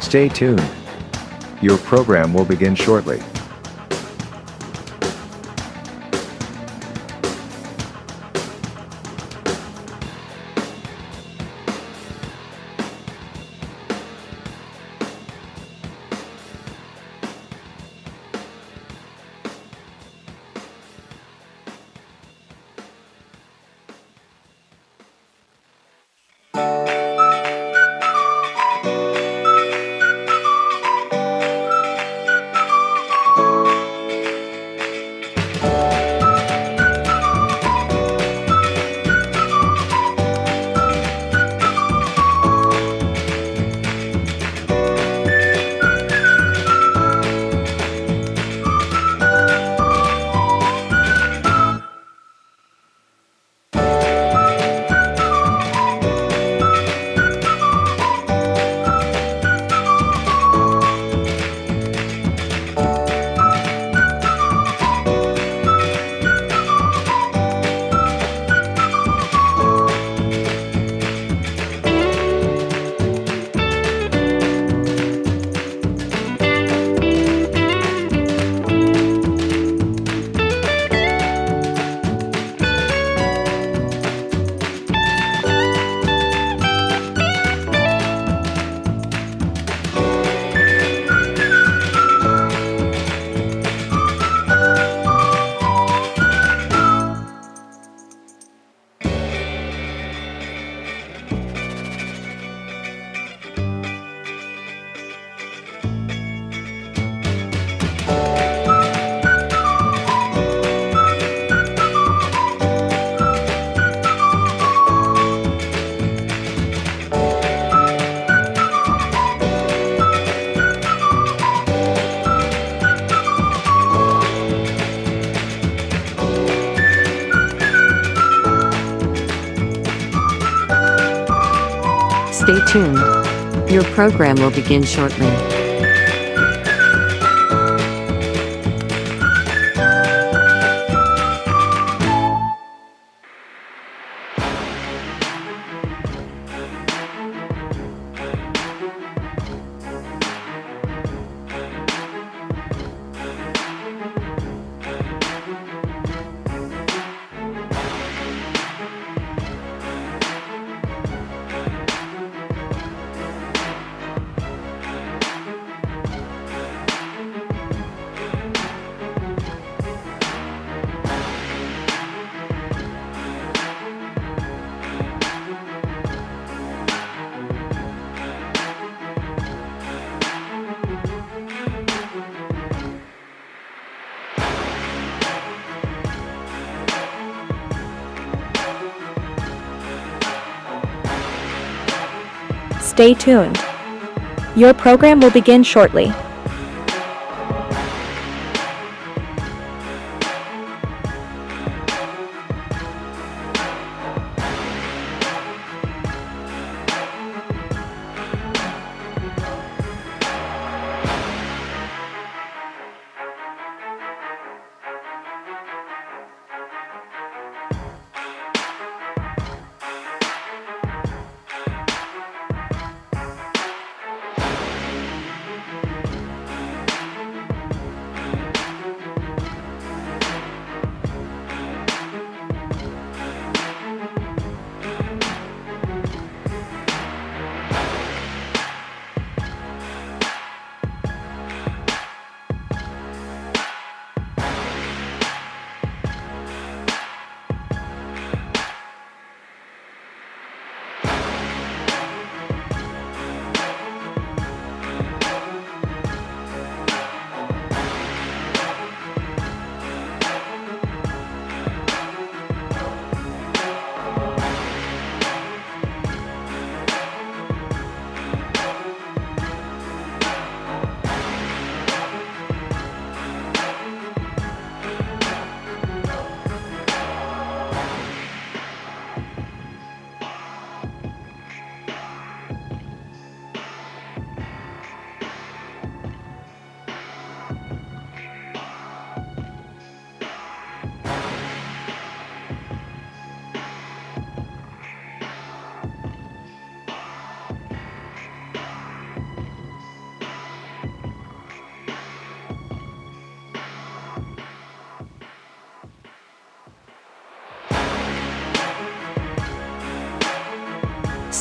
Stay tuned. Your program will begin shortly. Stay tuned. Your program will begin shortly. Stay tuned. Your program will begin shortly.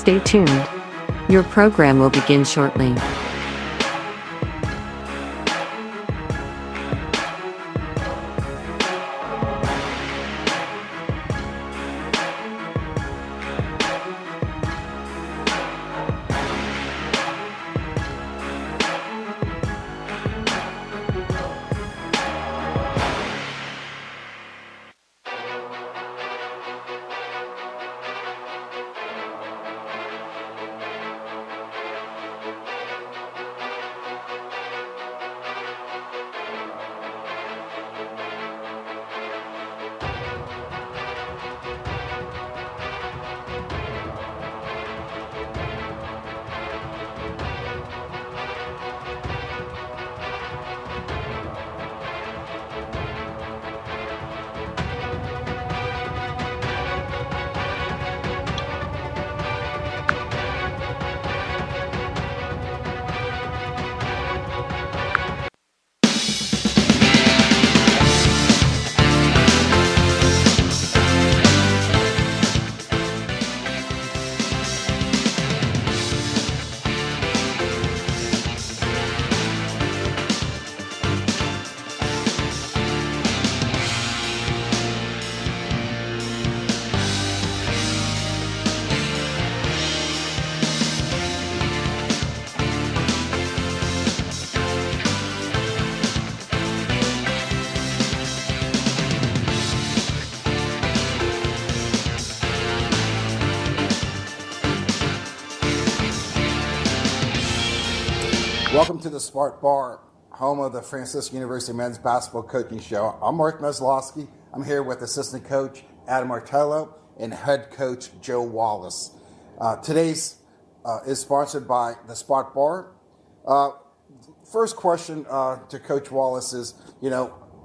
Stay tuned. Your program will begin shortly. Welcome to the Smart Bar, home of the Franciscan University Men's Basketball Coaching Show. I'm Mark Meslowski. I'm here with assistant coach Adam Martello and head coach Joe Wallace. Today's is sponsored by the Smart Bar. First question to Coach Wallace is,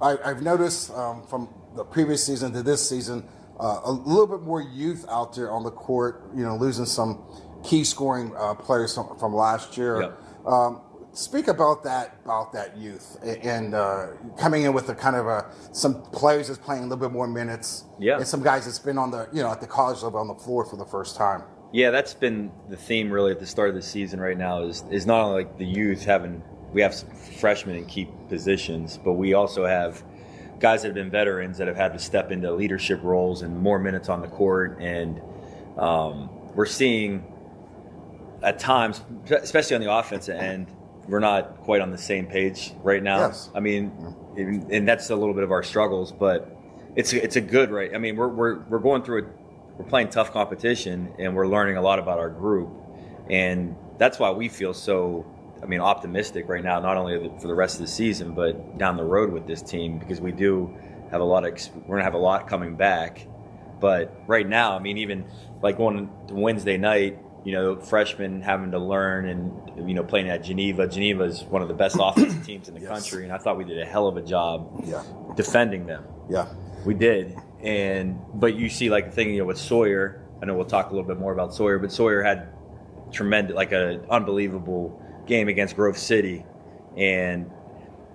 I've noticed from the previous season to this season, a little bit more youth out there on the court, losing some key scoring players from last year. Yep. Speak about that youth and coming in with a kind of some players that's playing a little bit more minutes, and some guys that's been on the at the college level on the floor for the first time. Yeah, that's been the theme really at the start of the season right now is not only like the youth we have some freshmen in key positions, but we also have guys that have been veterans that have had to step into leadership roles and more minutes on the court, and we're seeing at times, especially on the offensive end, we're not quite on the same page right now. Yes. I mean, and that's a little bit of our struggles, but it's a good right. I mean, we're going through we're playing tough competition, and we're learning a lot about our group, and that's why we feel so optimistic right now, not only for the rest of the season, but down the road with this team, because we do have we're going to have a lot coming back. But right now, even like going to Wednesday night, freshmen having to learn and, playing at Geneva. Geneva is one of the best offensive teams in the country, and I thought we did a hell of a job defending them. Yeah. We did. But you see the thing, with Sawyer, I know we'll talk a little bit more about Sawyer, but Sawyer had an unbelievable game against Grove City, and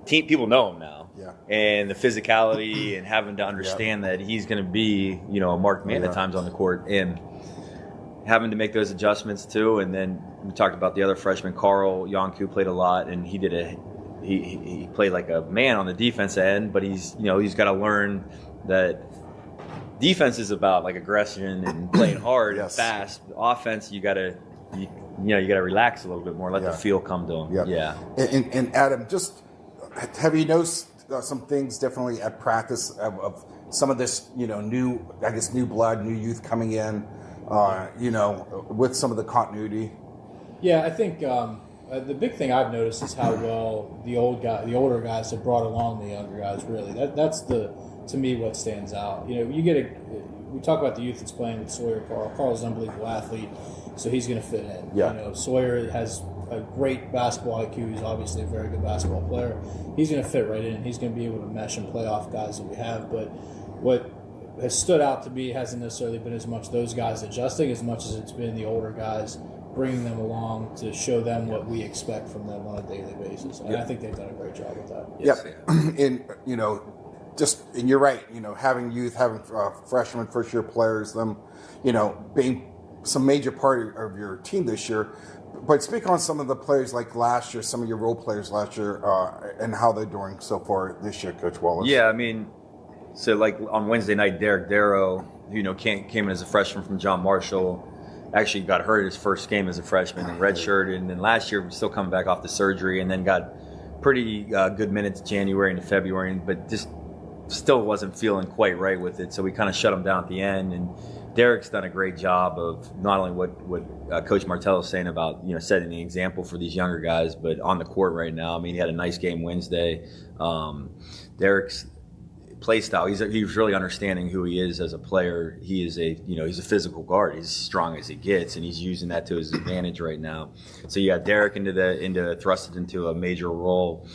people know him now. Yeah. And the physicality and having to understand that he's going to be, a marked man at times on the court, and having to make those adjustments too. And then we talked about the other freshman, Carl Yonku, played a lot, and he played like a man on the defense end, but he's got to learn that defense is about aggression and playing hard and fast. Offense, you got to relax a little bit more, let the feel come to him. Yeah. And Adam, just have you noticed some things differently at practice of some of this, new blood, new youth coming in, with some of the continuity? Yeah, I think the big thing I've noticed is how well the older guys have brought along the younger guys. Really, that's to me what stands out. We talk about the youth that's playing with Sawyer. Carl's an unbelievable athlete, so he's going to fit in. Yeah. Sawyer has a great basketball IQ. He's obviously a very good basketball player. He's going to fit right in. He's going to be able to mesh and play off guys that we have. But what has stood out to me hasn't necessarily been as much those guys adjusting as much as it's been the older guys bringing them along to show them what we expect from them on a daily basis. And I think they've done a great job with that. And and you're right, having youth, having freshmen, first-year players, them, being some major part of your team this year. But speak on some of the players like last year, some of your role players last year, and how they're doing so far this year, Coach Wallace. Yeah, I mean, so like on Wednesday night, Derek Darrow, came in as a freshman from John Marshall, actually got hurt his first game as a freshman and redshirted, and then last year still coming back off the surgery, and then got pretty good minutes January into February, but just still wasn't feeling quite right with it, so we kind of shut him down at the end. And Derek's done a great job of not only what Coach Martello is saying about setting the example for these younger guys, but on the court right now. I mean, he had a nice game Wednesday. Derek's play style, he's really understanding who he is as a player. He is he's a physical guard. He's as strong as he gets, and he's using that to his advantage right now. So Derek thrusted into a major role.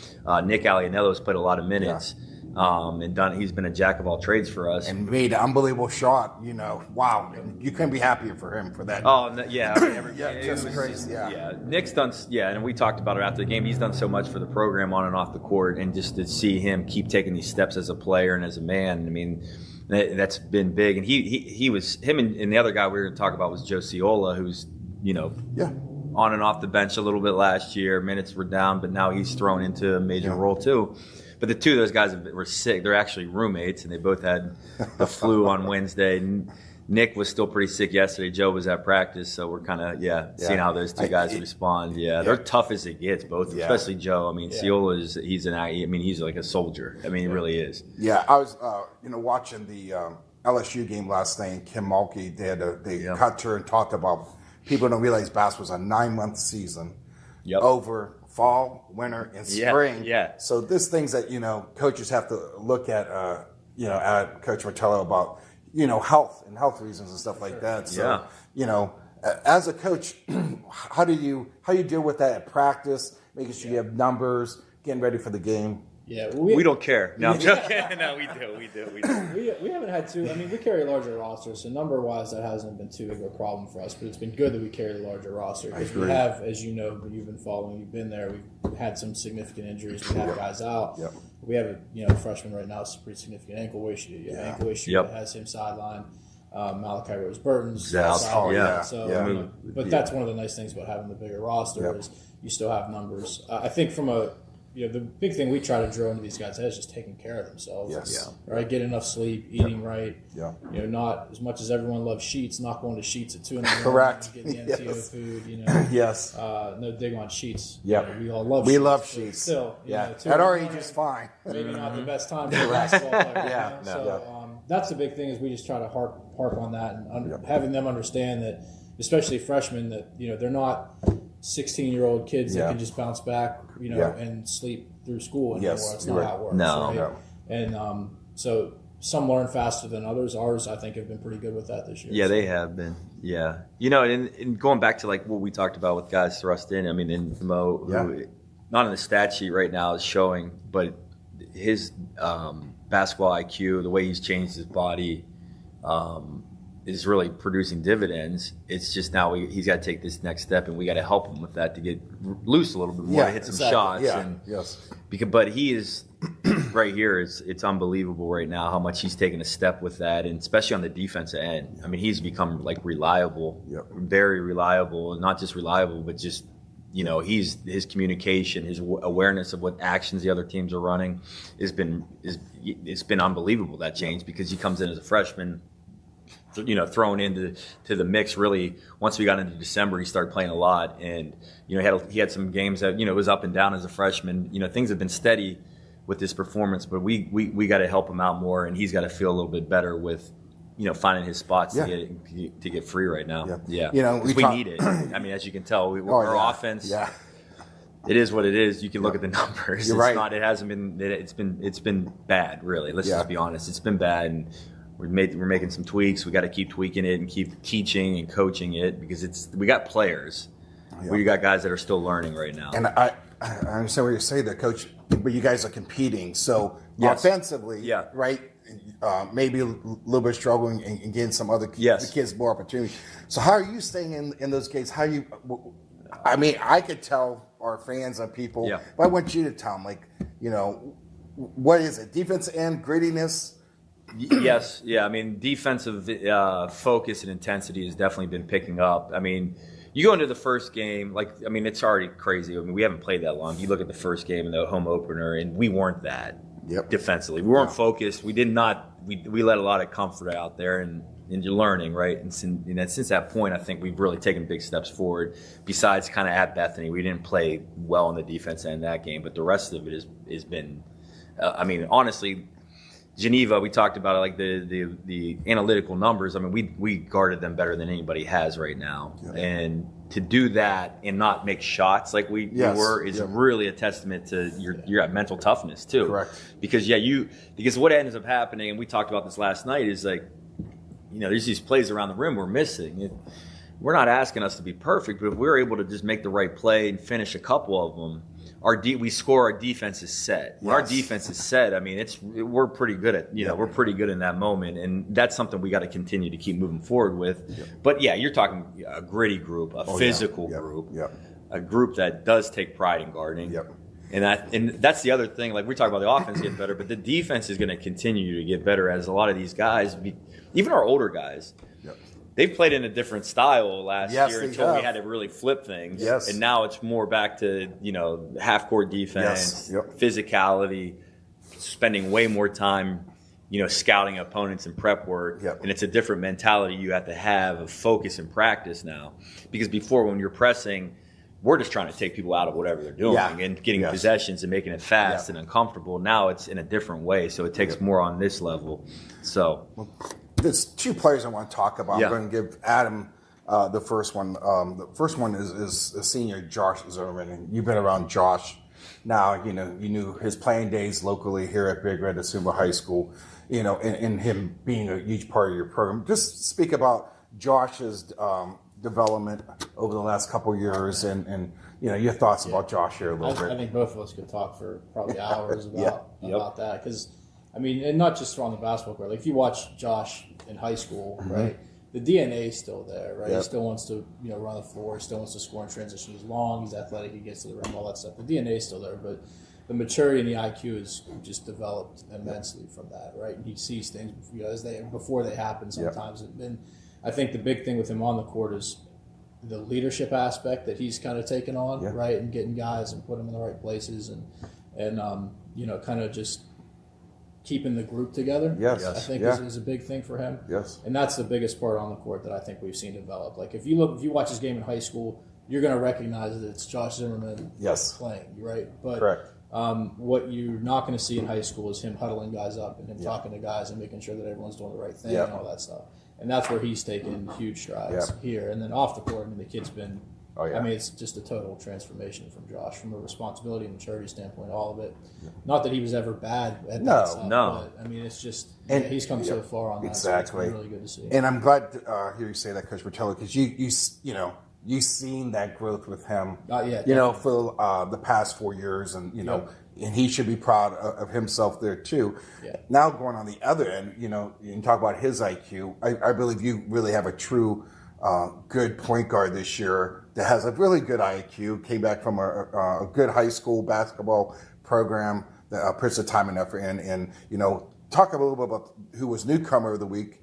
Nick Alianello's played a lot of minutes. Yeah. He's been a jack of all trades for us. And made an unbelievable shot. Wow. You couldn't be happier for him for that. Oh, yeah. I mean, just crazy. Yeah. Nick's done, and we talked about it after the game. He's done so much for the program on and off the court, and just to see him keep taking these steps as a player and as a man, I mean, that's been big. And he was, him and the other guy we were going to talk about was Joe Ciola, who's, on and off the bench a little bit last year. Minutes were down, but now he's thrown into a major role too. But the two of those guys were sick. They're actually roommates, and they both had the flu on Wednesday. Nick was still pretty sick yesterday. Joe was at practice, so we're kind of seeing how those two guys respond. They're tough as it gets, both of them, especially Joe. I mean, Ciola he's like a soldier. I mean, he really is. Yeah, I was watching the LSU game last night, and Kim Mulkey, they cut her and talked about people don't realize basketball's a 9-month season over fall, winter, and spring. Yeah. So there's things that coaches have to look at at Coach Martello about health reasons and stuff like that. So as a coach, how do you deal with that at practice, making sure you have numbers, getting ready for the game? Yeah, we don't care. No, I'm joking. No, we do. We haven't had to. I mean, we carry a larger roster, so number-wise, that hasn't been too big of a problem for us. But it's been good that we carry the larger roster because we have, as you know, you've been following, you've been there. We've had some significant injuries. We have guys out. Yep. We have a freshman right now. It's a pretty significant ankle issue. That has him sidelined. Malachi Rose Burton's out. So, but that's one of the nice things about having the bigger roster is you still have numbers. I think from the big thing we try to drill into these guys' heads is just taking care of themselves. Yes. Right? Get enough sleep, eating right. Yeah. Not as much as everyone loves Sheets, not going to Sheets at 2 in the morning. Correct. Getting the NTO food, Yes. No dig on Sheets. Yeah. We all love Sheets. We love Sheets. Sheets. Still, at our age is fine. Maybe not the best time for a basketball player. Yeah. That's the big thing is we just try to harp on that and having them understand that, especially freshmen, that they're not 16-year-old kids that can just bounce back, and sleep through school anymore. That's not how it works. No. And so some learn faster than others. Ours, I think, have been pretty good with that this year. Yeah, they have been. Yeah. And going back to like what we talked about with guys thrust in, I mean, in Mo, who not on the stat sheet right now is showing, but his basketball IQ, the way he's changed his body, is really producing dividends. It's just now he's got to take this next step, and we got to help him with that to get loose a little bit more, to hit some shots. But he is right here. It's unbelievable right now how much he's taken a step with that, and especially on the defensive end. I mean, he's become like reliable, very reliable, and not just reliable, but just his communication, his awareness of what actions the other teams are running it's been unbelievable, that change, because he comes in as a freshman, thrown into the mix. Really, once we got into December, he started playing a lot, and he had some games that it was up and down as a freshman. Things have been steady with his performance, but we got to help him out more, and he's got to feel a little bit better with finding his spots to get free right now. We need it. I mean, as you can tell, our offense. Yeah. It is what it is. You can look at the numbers. You're right. It hasn't been. It's been bad, really. Let's just be honest. It's been bad, and we're making some tweaks. We got to keep tweaking it and keep teaching and coaching it, because we got players. We got guys that are still learning right now. And I understand what you're saying there, Coach. But you guys are competing, so offensively, right? Maybe a little bit struggling and getting some other kids more opportunity. So how are you staying in those games? I mean, I could tell our fans and people, but I want you to tell them, what is it? Defense end, grittiness, Yes, yeah. I mean, defensive focus and intensity has definitely been picking up. I mean, you go into the first game, it's already crazy. I mean, we haven't played that long. You look at the first game in the home opener, and we weren't that defensively. We weren't focused. We did not. We let a lot of comfort out there, and you're learning, right? And since that point, I think we've really taken big steps forward. Besides, kind of at Bethany, we didn't play well on the defense end of that game, but the rest of it has been. Honestly. Geneva, we talked about it, like the analytical numbers. I mean, we guarded them better than anybody has right now, and to do that and not make shots like we were is really a testament to your mental toughness too. Correct. Because because what ends up happening, and we talked about this last night, is like, there's these plays around the rim we're missing. We're not asking us to be perfect, but if we're able to just make the right play and finish a couple of them. We score. Our defense is set. When our defense is set, I mean, we're pretty good at we're pretty good in that moment, and that's something we got to continue to keep moving forward with. Yep. But you're talking a gritty group, a physical group, a group that does take pride in guarding. Yep. And that's the other thing. Like we talk about the offense getting better, but the defense is going to continue to get better as a lot of these guys, even our older guys. Yep. They've played in a different style last year until we had to really flip things. Yes. And now it's more back to, half-court defense, physicality, spending way more time, scouting opponents and prep work. Yep. And it's a different mentality you have to have of focus and practice now. Because before, when you're pressing, we're just trying to take people out of whatever they're doing and getting possessions and making it fast and uncomfortable. Now it's in a different way, so it takes more on this level. So... There's two players I want to talk about. I'm going to give Adam the first one. The first one is senior Josh Zimmerman. And you've been around Josh now. You knew his playing days locally here at Big Red Assuva High School. And him being a huge part of your program. Just speak about Josh's development over the last couple of years, and your thoughts about Josh here a little bit. I think both of us could talk for probably hours about that, because. I mean, and not just on the basketball court. Like, if you watch Josh in high school, right, the DNA is still there, right? He still wants to, run the floor, still wants to score in transition. He's long, he's athletic, he gets to the rim, all that stuff. The DNA is still there, but the maturity and the IQ is just developed immensely from that, right? And he sees things before they happen sometimes. And I think the big thing with him on the court is the leadership aspect that he's kind of taken on, right, and getting guys and putting them in the right places and kind of just keeping the group together, I think is a big thing for him. Yes. And that's the biggest part on the court that I think we've seen develop. Like, if you watch his game in high school, you're going to recognize that it's Josh Zimmerman playing, right? But correct. What you're not going to see in high school is him huddling guys up and him talking to guys and making sure that everyone's doing the right thing and all that stuff. And that's where he's taken huge strides here. And then off the court, I mean, the kid's been I mean, it's just a total transformation from Josh, from a responsibility and maturity standpoint, all of it. Not that he was ever bad at that stuff, but I mean, it's just he's come so far on that. Exactly. So it's been really good to see. And I'm glad to hear you say that, Coach Bertello, because you've seen that growth with him. For the past 4 years, and and he should be proud of himself there too. Yeah. Now going on the other end, you can talk about his IQ. I believe you really have a true good point guard this year that has a really good IQ, came back from a good high school basketball program that puts the time and effort in. And, talk a little bit about who was newcomer of the week,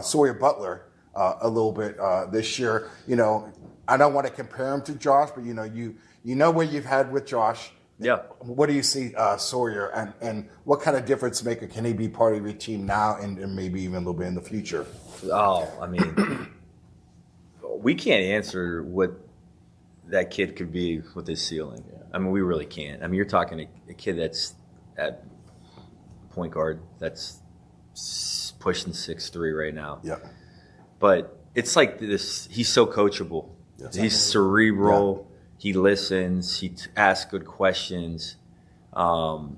Sawyer Butler, a little bit this year. I don't want to compare him to Josh, but, you know what you've had with Josh. Yeah. What do you see Sawyer, and what kind of difference maker can he be part of your team now and maybe even a little bit in the future? Oh, I mean, we can't answer what that kid could be with his ceiling. Yeah. I mean, we really can't. I mean, you're talking a kid that's at point guard that's pushing 6'3" right now. Yeah. But it's like this. He's so coachable. Yes. He's cerebral. Yeah. He listens. He asks good questions. You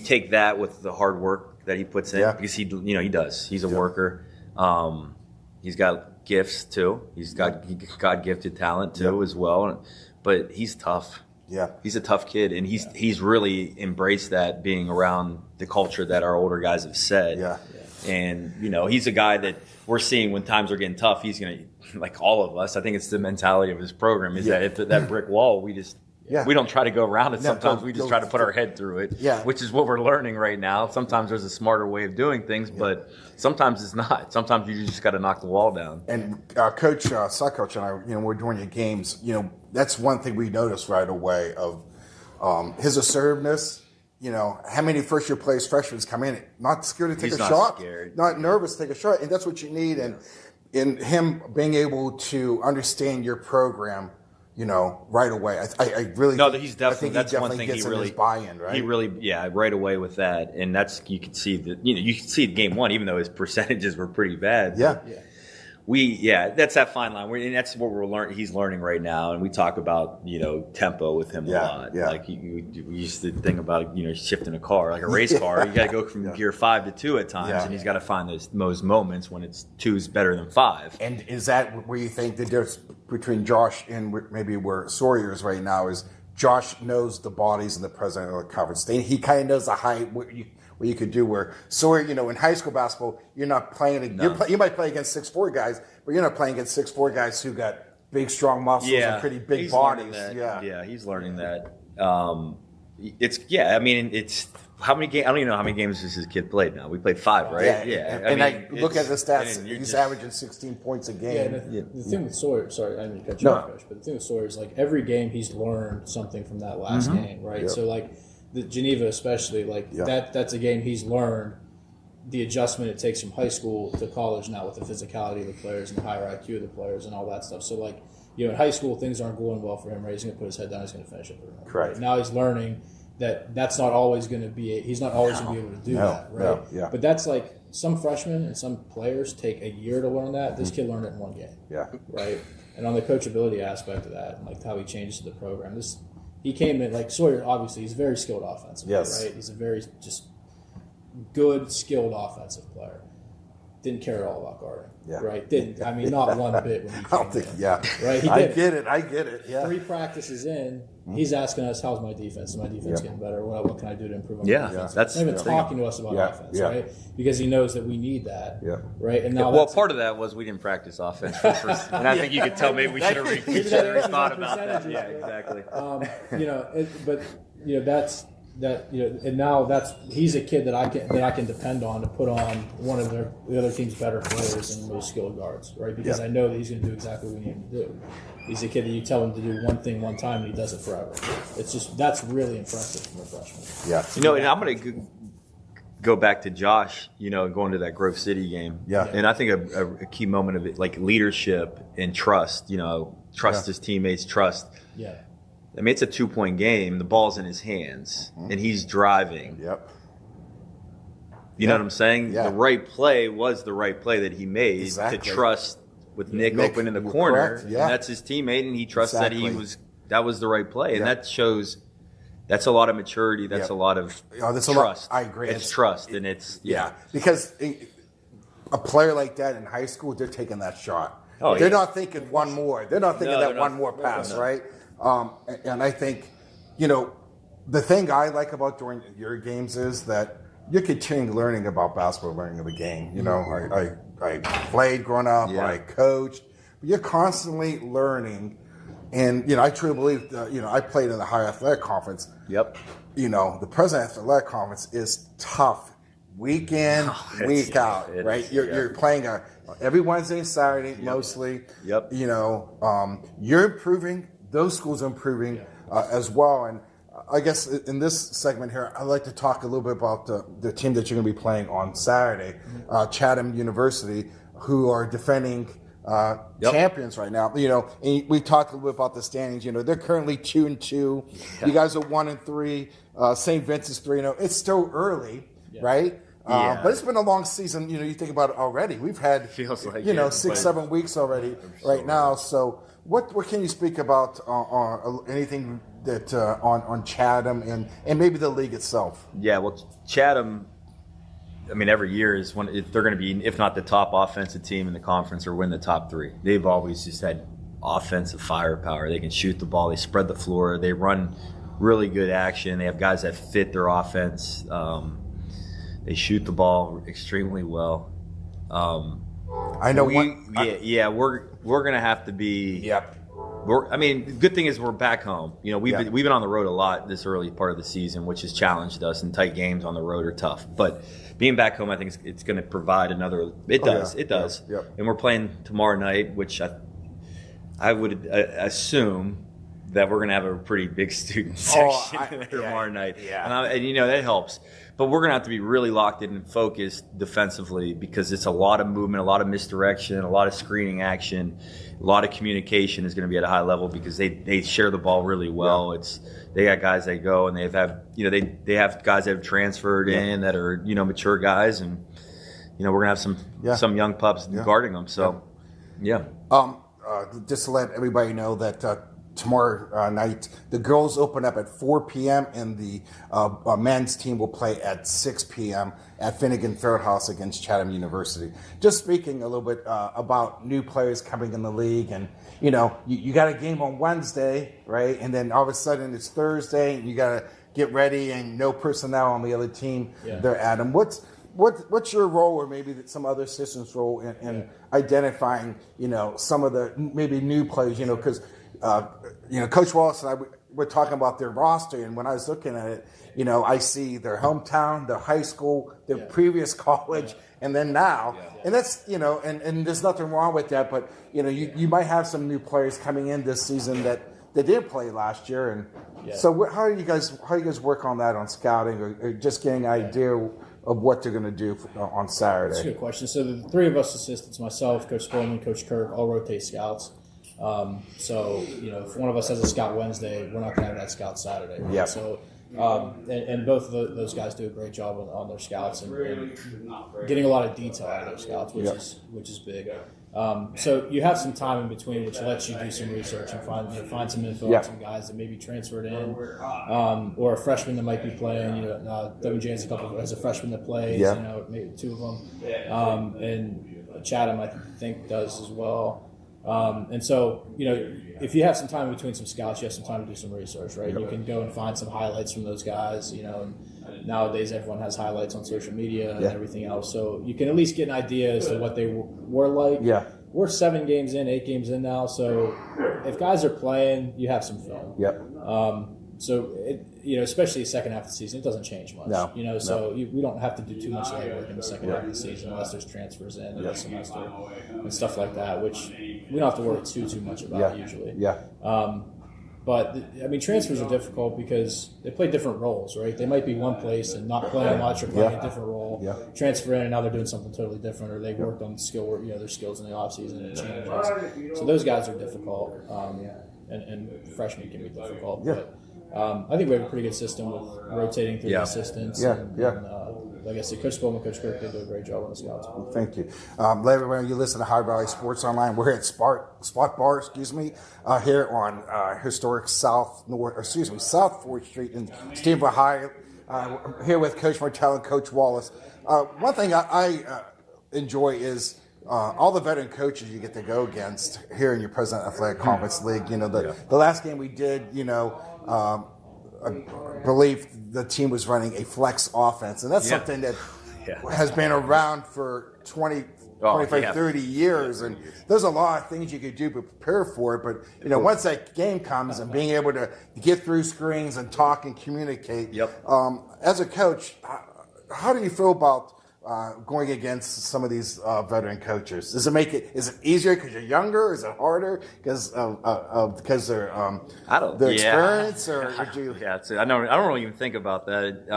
take that with the hard work that he puts in because he does. He's a worker. He's got gifts too. He's got God-gifted talent too as well. But he's tough. Yeah, he's a tough kid, and he's really embraced that, being around the culture that our older guys have set. Yeah. And he's a guy that we're seeing when times are getting tough. He's gonna, like all of us, I think it's the mentality of his program is that if that brick wall, we just Yeah. We don't try to go around it. No, Sometimes we just go try to put through. our head through it, Yeah. which is what we're learning right now. Sometimes there's a smarter way of doing things, but sometimes it's not. Sometimes you just got to knock the wall down. And Coach, side coach, and I, we're doing your games. That's one thing we noticed right away of his assertiveness. How many first-year players, freshmen come in, not scared to take He's a not shot, scared. not nervous to take a shot, and that's what you need. And in him being able to understand your program, right away, I really He's I think definitely. That's one thing gets he in really his buy-in, right? He really, right away with that, and that's you can see that. You can see game one, even though his percentages were pretty bad. Yeah. That's that fine line. And that's what we're learning. He's learning right now, and we talk about tempo with him a lot. Yeah. Like we used to think about shifting a car like a race car. You got to go from gear 5 to 2 at times, Yeah. and he's got to find those moments when it's 2 is better than 5. And is that where you think the difference between Josh and maybe where Sawyer is right now is Josh knows the bodies and the president of the conference. He kind of knows the height, what you could do where Sawyer, in high school basketball, you're not playing, you might play against 6'4" guys, but you're not playing against 6'4" guys who got big, strong muscles and pretty big he's bodies. learning that. Yeah. He's learning that. It's how many games? I don't even know how many games this kid played now. We played 5, right? And I look at the stats. and you're He's just- averaging 16 points a Yeah, game. and the thing with Sawyer, sorry, I didn't cut you No. off, Coach, but the thing with Sawyer is like every game he's learned something from that last game, right? Yep. So like the Geneva especially, that's a game he's learned the adjustment it takes from high school to college now with the physicality of the players and the higher IQ of the players and all that stuff. So like, in high school things aren't going well for him, right? He's going to put his head down, he's going to finish it for him. Correct. Right? Now he's learning that's not always going to be, he's not always going to be able to do that, right? no, yeah. But that's like some freshmen and some players take a year to learn that. This kid learned it in one game. Yeah. Right. And on the coachability aspect of that, and like how he changes the program, he came in like Sawyer. Obviously, he's very skilled offensively. Yes. Right. He's a very just good, skilled offensive player. Didn't care at all about guarding. Yeah. Right. Didn't. I mean, not one bit when he came I don't think, in. yeah. Right. He I did. get it. Yeah. 3 practices in, he's asking us, "How's my defense? Is my defense getting better? What can I do to improve on my defense?" that's not even the talking to us about offense, right? Because he knows that we need that. Yeah. Right. And now Well, that's- part of that was we didn't practice offense for the first, and I think you could tell maybe we should have thought about that. percentages, Yeah, right? exactly. That's and now he's a kid that I can depend on to put on one of the other team's better players and most skilled guards, right? Because I know that he's going to do exactly what we need him to do. He's a kid that you tell him to do one thing one time and he does it forever. That's really impressive from a freshman. Yeah. And I'm going to go back to Josh, going to that Grove City game. Yeah. And I think a key moment of it, like leadership and trust, trust his teammates, trust. Yeah. I mean, it's a 2-point game. The ball's in his hands, and he's driving. Yep. You know what I'm saying? Yeah. The right play was the right play that he made Exactly. to trust with Nick Nick, open in the you're corner. correct, yeah. And that's his teammate, and he trusts Exactly. that was the right play. And Yeah. that shows that's a lot of maturity. That's Yeah. a lot of That's a lot- trust. I agree. It's trust, and it's Because a player like that in high school, they're taking that shot. Oh, they're yeah. not thinking one more. They're not thinking No, that they're one not. more pass, No. right? And I think, the thing I like about during your games is that you're continuing learning about basketball, learning of the game. I played growing up, Yeah. I coached, but you're constantly learning. And, I truly believe, I played in the high athletic conference. Yep. The President Athletic Conference is tough, week in, week out, it right? is, You're playing every Wednesday and Saturday mostly. Yep. You're improving. Those schools are improving as well. And I guess in this segment here, I'd like to talk a little bit about the team that you're going to be playing on Saturday, Chatham University, who are defending champions right now. And we talked a little bit about the standings. They're currently 2-2. Yeah. You guys are 1-3. St. Vincent's 3-0. It's still early, right? Yeah. But it's been a long season. You think about it already. We've had Feels like 6-7 weeks already right now. So what can you speak about anything that on Chatham and maybe the league itself? Yeah, well, Chatham, I mean, every year is they're going to be, if not the top offensive team in the conference, or win the top 3. They've always just had offensive firepower. They can shoot the ball. They spread the floor. They run really good action. They have guys that fit their offense. They shoot the ball extremely well. I know we're going to have to be the good thing is we're back home. We've been on the road a lot this early part of the season, which has challenged us, and tight games on the road are tough. But being back home, I think it's going to provide another. It does. Yeah. And we're playing tomorrow night, which I would assume that we're going to have a pretty big student section tomorrow night. Yeah. And that helps. But we're going to have to be really locked in and focused defensively because it's a lot of movement, a lot of misdirection, a lot of screening action, a lot of communication is going to be at a high level because they share the ball really well. Yeah. They got guys that go and they have guys that have transferred in that are mature guys, and we're going to have some young pups guarding them. So just to let everybody know that tomorrow night the girls open up at 4 p.m. and the men's team will play at 6 p.m. at Finnegan Fieldhouse against Chatham University. Just speaking a little bit about new players coming in the league, and you got a game on Wednesday, right? And then all of a sudden it's Thursday, and you got to get ready, and no personnel on the other team. They're Adam. What's your role, or maybe some other assistant's role in identifying some of the maybe new players? Because Coach Wallace and I were talking about their roster, and when I was looking at it, I see their hometown, their high school, their previous college, and then now. And that's, and there's nothing wrong with that, but, you might have some new players coming in this season that did play last year. And so how do you guys work on that on scouting or just getting an idea of what they're going to do on Saturday? That's a good question. So the three of us assistants, myself, Coach Spillman, Coach Kirk, all rotate scouts. So if one of us has a scout Wednesday, we're not going to have that scout Saturday. Right? Yeah. So and both of those guys do a great job on their scouts and getting a lot of detail out of their scouts, which is big. So you have some time in between, which lets you do some research and find some info on some guys that maybe transferred in, or a freshman that might be playing. WJ has a freshman that plays. Maybe two of them, and Chatham I think does as well. And so, if you have some time between some scouts, you have some time to do some research, right? You can go and find some highlights from those guys, and nowadays everyone has highlights on social media and everything else. So you can at least get an idea as to what they were like. Yeah. We're 8 games in now. So if guys are playing, you have some film. So, especially the second half of the season, it doesn't change much. We don't have to do too much legwork in the second half of the season unless there's transfers in this semester and stuff like that, which we don't have to worry too much about usually. But transfers are difficult because they play different roles, right? They might be one place and not playing much or playing a different role. Transfer in and now they're doing something totally different, or they worked on their skills in the offseason and it changes. So those guys are difficult, and freshmen can be difficult. But I think we have a pretty good system with rotating through the assistants. And, like I said, Coach Spillman, Coach Kirk, they do a great job on the scouts. Thank you. Let everyone, you listen to High Valley Sports Online. We're at Spot Bar, here on historic South 4th Street in Stephenville High. Here with Coach Martell and Coach Wallace. One thing I enjoy is all the veteran coaches you get to go against here in your President Athletic Conference League. The last game we did, I believe the team was running a flex offense, and that's something that has been around for 25, 30 years, and there's a lot of things you could do to prepare for it, but once that game comes and being able to get through screens and talk and communicate, as a coach, how do you feel about going against some of these veteran coaches? Is it easier because you're younger? Is it harder because they're their experience? Or do you... I don't really even think about that.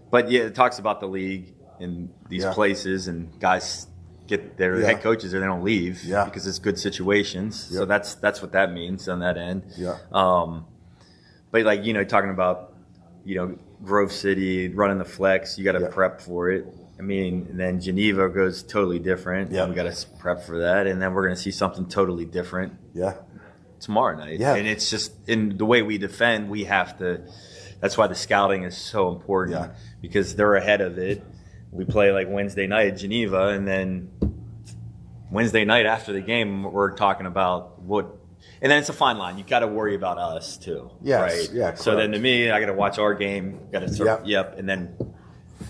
But it talks about the league in these places, and guys get their head coaches or they don't leave because it's good situations. So that's what that means on that end. But talking about Grove City running the flex, you got to prep for it. Then Geneva goes totally different. We got to prep for that, and then we're going to see something totally different. Tomorrow night. And it's just in the way we defend, we have to. That's why the scouting is so important because they're ahead of it. We play like Wednesday night at Geneva, and then Wednesday night after the game, we're talking about what. And then it's a fine line. You got to worry about us too, right? So then to me, I got to watch our game. Got to and then.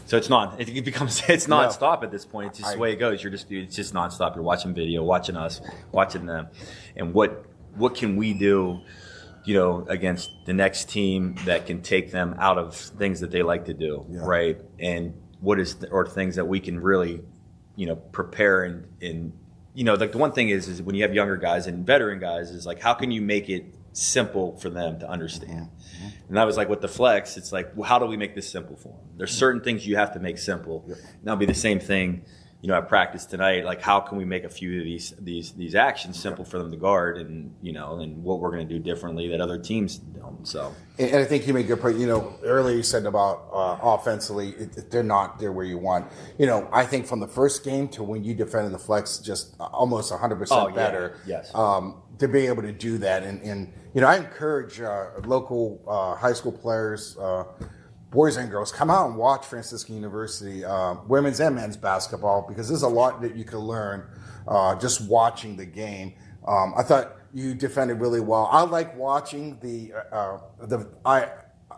So it's nonstop at this point. It's just the way it goes. It's just nonstop. You're watching video, watching us, watching them, and what what can we do, against the next team that can take them out of things that they like to do, right? And what is or things that we can really, prepare and like the one thing is when you have younger guys and veteran guys is like, how can you make it simple for them to understand? And that was like with the flex, it's like, well, how do we make this simple for them? There's certain things you have to make simple. And that'll be the same thing, at practice tonight. Like, how can we make a few of these actions simple for them to guard, and and what we're going to do differently that other teams don't. So, and I think you make a good point. Earlier you said about offensively, they're not there where you want. I think from the first game to when you defended the flex, just almost 100% better. Yes. To be able to do that, and I encourage local high school players. Boys and girls, come out and watch Franciscan University women's and men's basketball, because there's a lot that you can learn just watching the game. I thought you defended really well. I like watching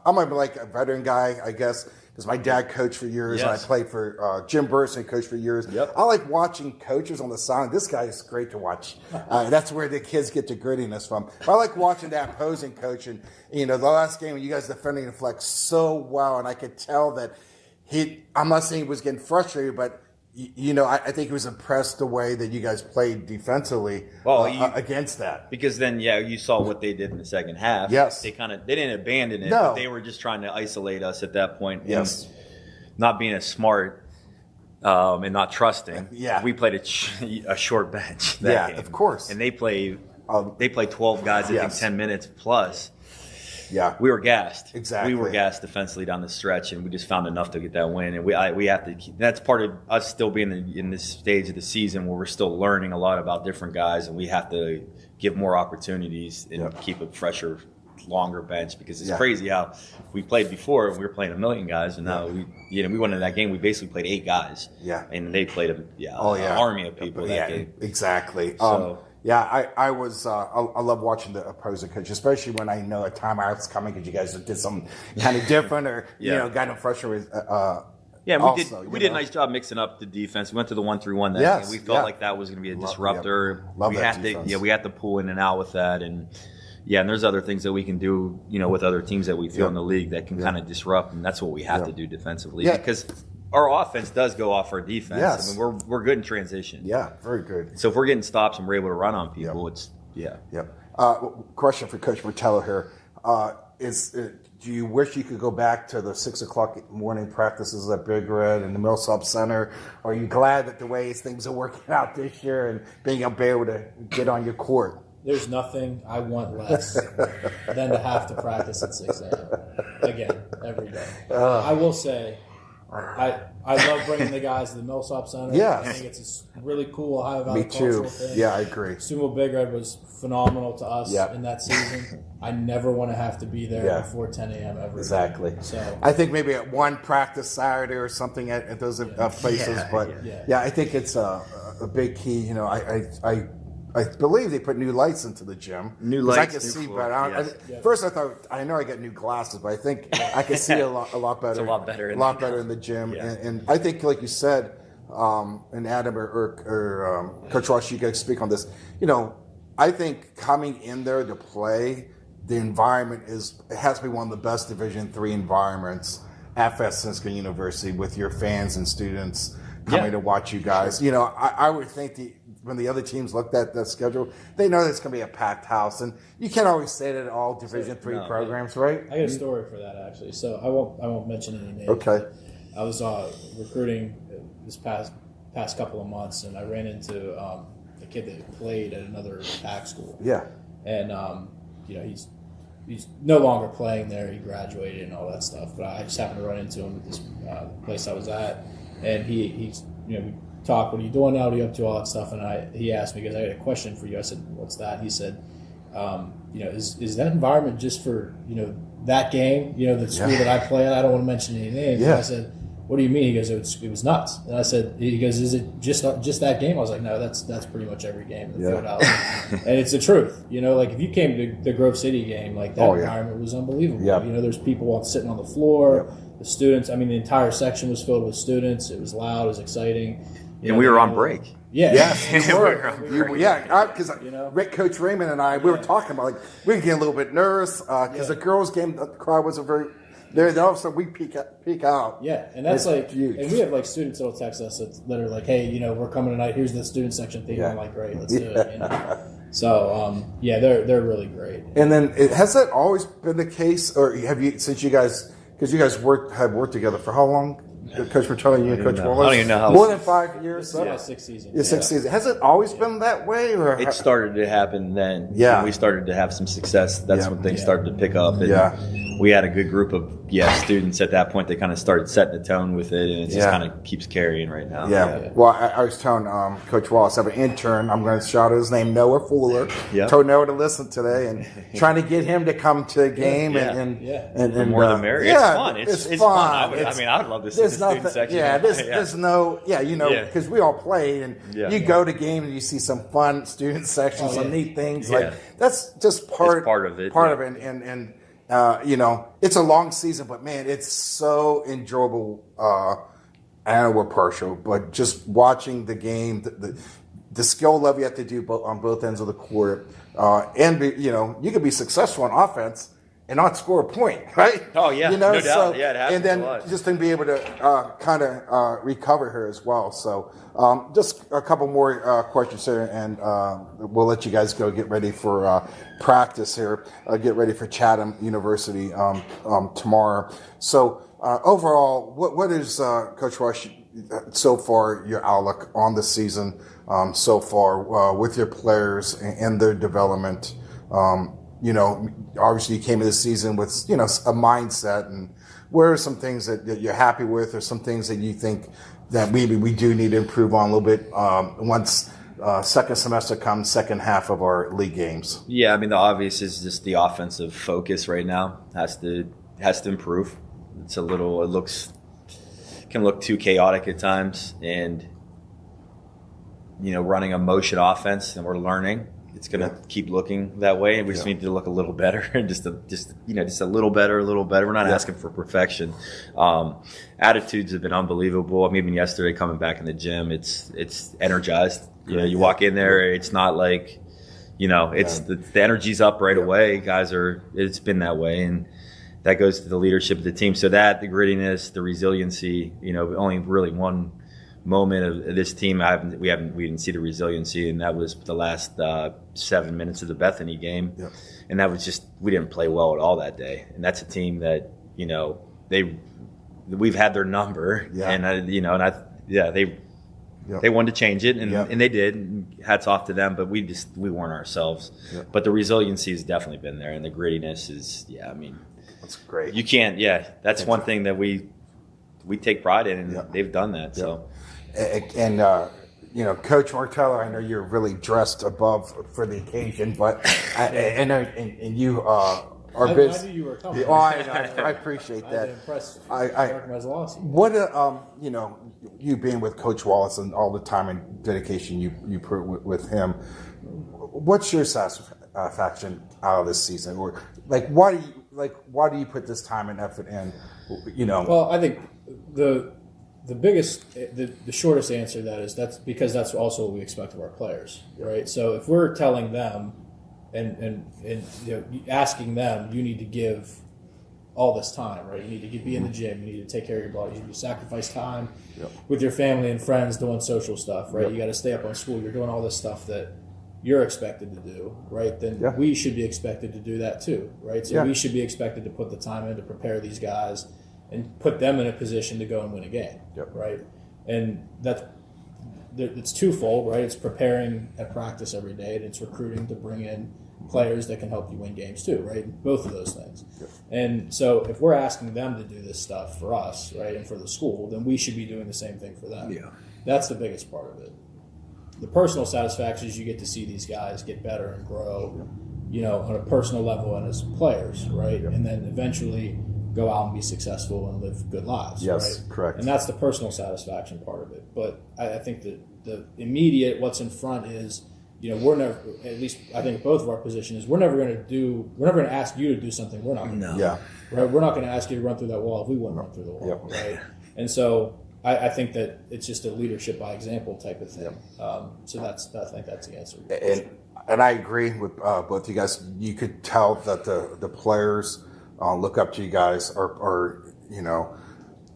I'm like a veteran guy, I guess, because my dad coached for years, and I played for Jim Burson, coached for years. I like watching coaches on the side. This guy is great to watch. That's where the kids get the grittiness from. But I like watching that opposing coach. And, the last game, you guys defending the flex so well, and I could tell that I'm not saying he was getting frustrated, but I think he was impressed the way that you guys played defensively against that. Because then, you saw what they did in the second half. Yes. They didn't abandon it, but they were just trying to isolate us at that point. Yes. Not being as smart and not trusting. Yeah. We played a short bench that game. Of course. And they played 12 guys, I think 10 minutes plus. Yeah, we were gassed. Exactly, we were gassed defensively down the stretch, and we just found enough to get that win. And we have to. That's part of us still being in this stage of the season where we're still learning a lot about different guys, and we have to give more opportunities and keep a fresher, longer bench, because it's crazy how we played before. We were playing 1 million guys, and now we went into that game. We basically played 8 guys. And they played an army of people that game. Exactly. So, I was. I love watching the opposing coach, especially when I know a timeout's coming because you guys did something kind of different, or got them frustrated. We did a nice job mixing up the defense. We went to the 1-3-1 that game. We felt like that was going to be a disruptor. Love we that had defense. we had to pull in and out with that, and there's other things that we can do, with other teams that we feel in the league that can kind of disrupt, and that's what we have to do defensively because our offense does go off our defense. Yes. I mean, we're good in transition. Yeah, very good. So if we're getting stops and we're able to run on people, it's question for Coach Martello here. Do you wish you could go back to the 6:00 morning practices at Big Red and the Millsop Center? Or are you glad that the way things are working out this year and being able to get on your court? There's nothing I want less than to have to practice at 6 a.m. again every day. I will say, I love bringing the guys to the Millsop Center. Yes. I think it's a really cool Ohio Valley Me too. cultural thing. Yeah, I agree. Sumo Big Red was phenomenal to us in that season. I never want to have to be there before 10 a.m. every day. Exactly. So I think maybe at one practice Saturday or something at those places, but I think it's a big key. I believe they put new lights into the gym. New lights, I can new see floor, better. First, I know I got new glasses, but I think I can see a lot better. It's a lot better. In the gym, and I think, like you said, and Adam or Coach Ross, you guys speak on this. I think coming in there to play, the environment has to be one of the best Division III environments at Franciscan University, with your fans and students coming to watch you guys. I would think when the other teams looked at the schedule, they know there's going to be a packed house, and you can't always say that at all Division III programs, right? I got a story for that, actually. So I won't mention any names. Okay. I was recruiting this past couple of months, and I ran into a kid that played at another PAC school. Yeah. And he's no longer playing there. He graduated and all that stuff. But I just happened to run into him at this place I was at, and he's we talked. What are you doing now? What are you up to? All that stuff. And he asked me, because I had a question for you. I said, "What's that?" He said, "Is that environment just for that game? The school that I play at? I don't want to mention any names." Yeah. And I said, "What do you mean?" He goes, "It was nuts." And I said, "He goes, is it just that game?" I was like, "No, that's pretty much every game in the field house." And it's the truth. Like if you came to the Grove City game, like that environment was unbelievable. Yeah. There's people sitting on the floor. The students. I mean, the entire section was filled with students. It was loud. It was exciting. And we were on break. Yeah. Yes, you were. We were. Because You know? Coach Raymond and I, we were talking about we were getting a little bit nervous because the girls' game, the crowd wasn't very. There, all of a sudden we peek out. Yeah, and that's It's like, huge. and we have like students that'll text us that are like, "Hey, we're coming tonight. Here's the student section theme." Yeah. I'm like, "Great, let's do it." So, they're really great. And then has that always been the case, or have you since you guys because you guys have worked together for how long? Coach Martello, you and Coach Wallace? I don't even know how- More than 5 years. Yeah, 6 seasons. Yeah, 6 seasons. Has it always been that way, or It started to happen then. Yeah. When we started to have some success. That's Yeah. when things started to pick up. And Yeah. we had a good group of students at that point. They kind of started setting the tone with it, and it just Yeah. kind of keeps carrying right now. Yeah. Well, I was telling Coach Wallace, I have an intern. I'm going to shout out his name, Noah Fuller. Yeah. Told Noah to listen today and trying to get him to come to a game Yeah. and The more the merrier. It's fun. It's fun. fun. I would love to see the There's student nothing. section. Yeah, there's no. Yeah, Yeah. because we all played, and Yeah. you go to games and you see some fun student sections, some neat things. Yeah. Like that's just part of it, Part yeah. of it, and it's a long season, but man, it's so enjoyable. I know we're partial, but just watching the game, the skill level you have to do on both ends of the court, and you could be successful on offense and not score a point, right? Oh, yeah. No doubt. Yeah, it happens and then a lot. just to be able to kind of recover here as well. So just a couple more questions here, and we'll let you guys go get ready for practice here. Get ready for Chatham University tomorrow. So overall, what is Coach Rush so far your outlook on the season so far with your players and their development? Obviously you came into the season with, a mindset, and where are some things that you're happy with, or some things that you think that maybe we do need to improve on a little bit once second semester comes, second half of our league games? Yeah, I mean, the obvious is just the offensive focus right now has to improve. Can look too chaotic at times, and running a motion offense, and we're learning. It's going to keep looking that way, and we just need to look a little better, just a little better. We're not asking for perfection. Attitudes have been unbelievable. I mean, even yesterday coming back in the gym, it's energized. You walk in there, it's not like, the energy's up right away. It's been that way, and that goes to the leadership of the team. So that, the grittiness, the resiliency, only really one moment of this team we didn't see the resiliency, and that was the last 7 minutes of the Bethany game. Yep. And that was just, we didn't play well at all that day. And that's a team that we've had their number, they wanted to change it, and they did, and hats off to them, but we weren't ourselves. Yep. But the resiliency has definitely been there, and the grittiness is That's great. you can't that's one thing that we take pride in, and Yep. they've done that. Yep. So And Coach Martello, I know you're really dressed above for the occasion, but I know, and you are I busy. knew you were coming. Oh, I appreciate I've that. been impressed. I- Mark Maslowski. What you being with Coach Wallace and all the time and dedication you put with him, what's your satisfaction out of this season? Or why do you put this time and effort in? Well, I think the biggest, the shortest answer to that is that's because that's also what we expect of our players, right? So if we're telling them and asking them, you need to give all this time, right? You need to be in the gym, you need to take care of your body, you need to sacrifice time with your family and friends doing social stuff, right? You got to stay up on school, you're doing all this stuff that you're expected to do, right? Then we should be expected to do that too, right? So we should be expected to put the time in to prepare these guys and put them in a position to go and win a game, right? And it's twofold, right? It's preparing at practice every day, and it's recruiting to bring in players that can help you win games too, right? Both of those things. And so if we're asking them to do this stuff for us, right, and for the school, then we should be doing the same thing for them. Yeah. That's the biggest part of it. The personal satisfaction is you get to see these guys get better and grow, on a personal level and as players, right? And then eventually go out and be successful and live good lives. Yes, right? correct. And that's the personal satisfaction part of it. But I think that the immediate, what's in front is, we're never, at least I think both of our position is, we're never going to ask you to do something we're not going to do. Yeah. Right? We're not going to ask you to run through that wall if we wouldn't run through the wall. Right? And so I think that it's just a leadership by example type of thing. So I think that's the answer. And I agree with both you guys. You could tell that the players look up to you guys, or you know,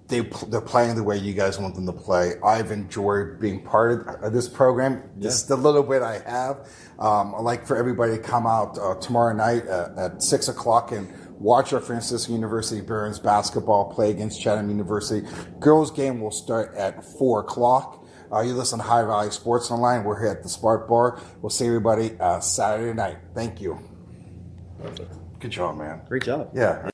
they're playing the way you guys want them to play. I've enjoyed being part of this program, just a little bit I have. I'd like for everybody to come out tomorrow night at 6 o'clock and watch our Francisco University Barons basketball play against Chatham University. Girls game will start at 4 o'clock. You listen to High Valley Sports Online. We're here at the Smart Bar. We'll see everybody Saturday night. Thank you. Perfect. Good job, man. Great job. Yeah.